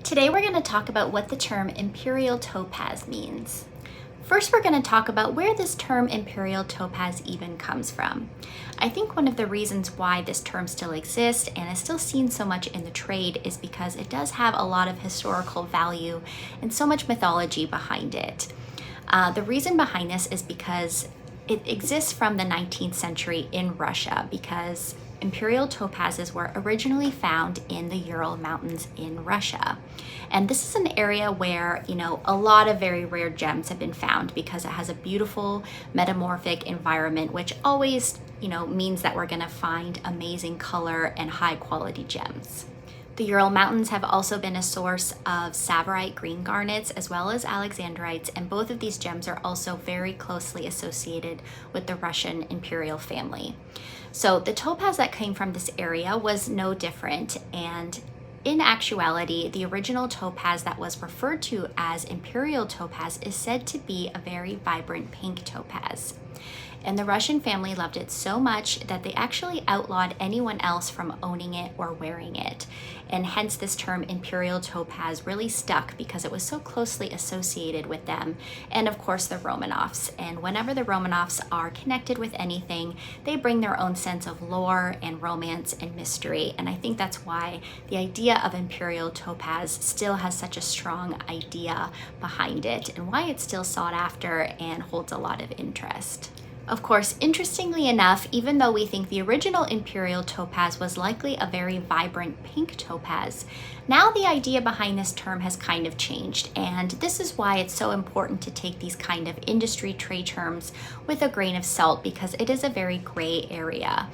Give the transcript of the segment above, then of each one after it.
Today we're going to talk about what the term Imperial Topaz means. First, we're going to talk about where this term Imperial Topaz even comes from. I think one of the reasons why this term still exists and is still seen so much in the trade is because it does have a lot of historical value and so much mythology behind it. The reason behind this is because it exists from the 19th century in Russia, because Imperial topazes were originally found in the Ural mountains in Russia. And this is an area where, a lot of very rare gems have been found because it has a beautiful metamorphic environment, which always, means that we're gonna find amazing color and high quality gems. The Ural Mountains have also been a source of Tsavorite green garnets as well as alexandrites, and both of these gems are also very closely associated with the Russian imperial family. So the topaz that came from this area was no different, and in actuality, the original topaz that was referred to as Imperial Topaz is said to be a very vibrant pink topaz. And the Russian family loved it so much that they actually outlawed anyone else from owning it or wearing it. And hence this term Imperial Topaz really stuck because it was so closely associated with them. And of course the Romanovs. And whenever the Romanovs are connected with anything, they bring their own sense of lore and romance and mystery. And I think that's why the idea of Imperial Topaz still has such a strong idea behind it, and why it's still sought after and holds a lot of interest. Of course, interestingly enough, even though we think the original Imperial Topaz was likely a very vibrant pink topaz, now the idea behind this term has kind of changed, and this is why it's so important to take these kind of industry trade terms with a grain of salt, because it is a very gray area.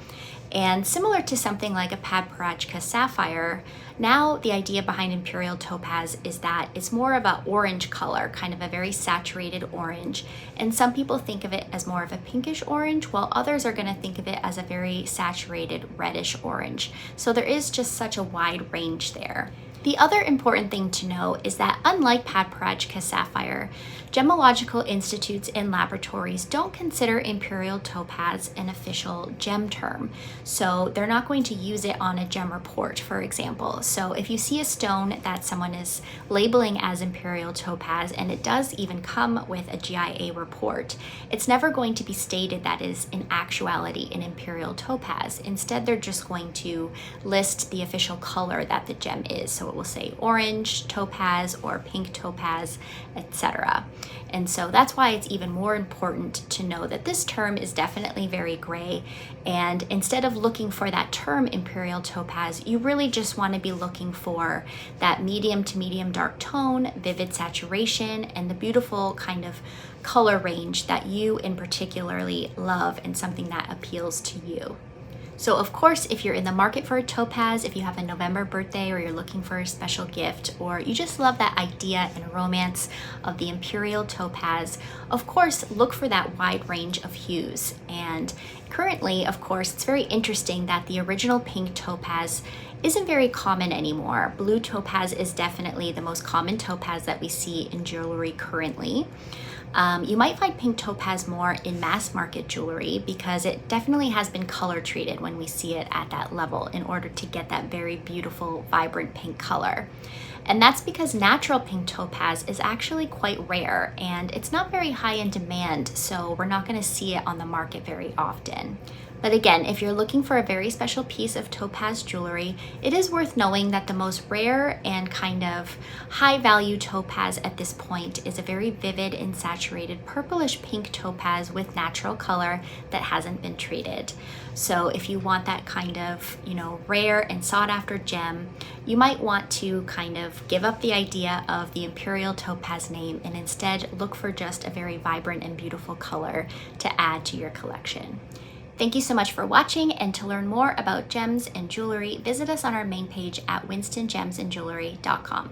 And similar to something like a Padparachka sapphire, now the idea behind Imperial Topaz is that it's more of an orange color, kind of a very saturated orange. And some people think of it as more of a pinkish orange, while others are going to think of it as a very saturated reddish orange. So there is just such a wide range there. The other important thing to know is that unlike Padparachka sapphire, gemological institutes and laboratories don't consider Imperial Topaz an official gem term. So they're not going to use it on a gem report, for example. So if you see a stone that someone is labeling as Imperial Topaz, and it does even come with a GIA report, it's never going to be stated that is in actuality an Imperial Topaz. Instead, they're just going to list the official color that the gem is. So it will say orange topaz or pink topaz, etc. And so that's why it's even more important to know that this term is definitely very gray. And instead of looking for that term Imperial Topaz, you really just want to be looking for that medium to medium dark tone, vivid saturation, and the beautiful kind of color range that you in particularly love and something that appeals to you. So of course, if you're in the market for a topaz, if you have a November birthday, or you're looking for a special gift, or you just love that idea and romance of the Imperial Topaz, of course, look for that wide range of hues. And currently, of course, it's very interesting that the original pink topaz isn't very common anymore. Blue topaz is definitely the most common topaz that we see in jewelry currently. You might find pink topaz more in mass market jewelry because it definitely has been color treated when we see it at that level in order to get that very beautiful, vibrant pink color. And that's because natural pink topaz is actually quite rare, and it's not very high in demand, so we're not going to see it on the market very often. But again, if you're looking for a very special piece of topaz jewelry, it is worth knowing that the most rare and kind of high value topaz at this point is a very vivid and saturated purplish pink topaz with natural color that hasn't been treated. So if you want that kind of, rare and sought after gem, you might want to kind of give up the idea of the Imperial Topaz name and instead look for just a very vibrant and beautiful color to add to your collection. Thank you so much for watching, and to learn more about gems and jewelry, visit us on our main page at winstongemsandjewelry.com.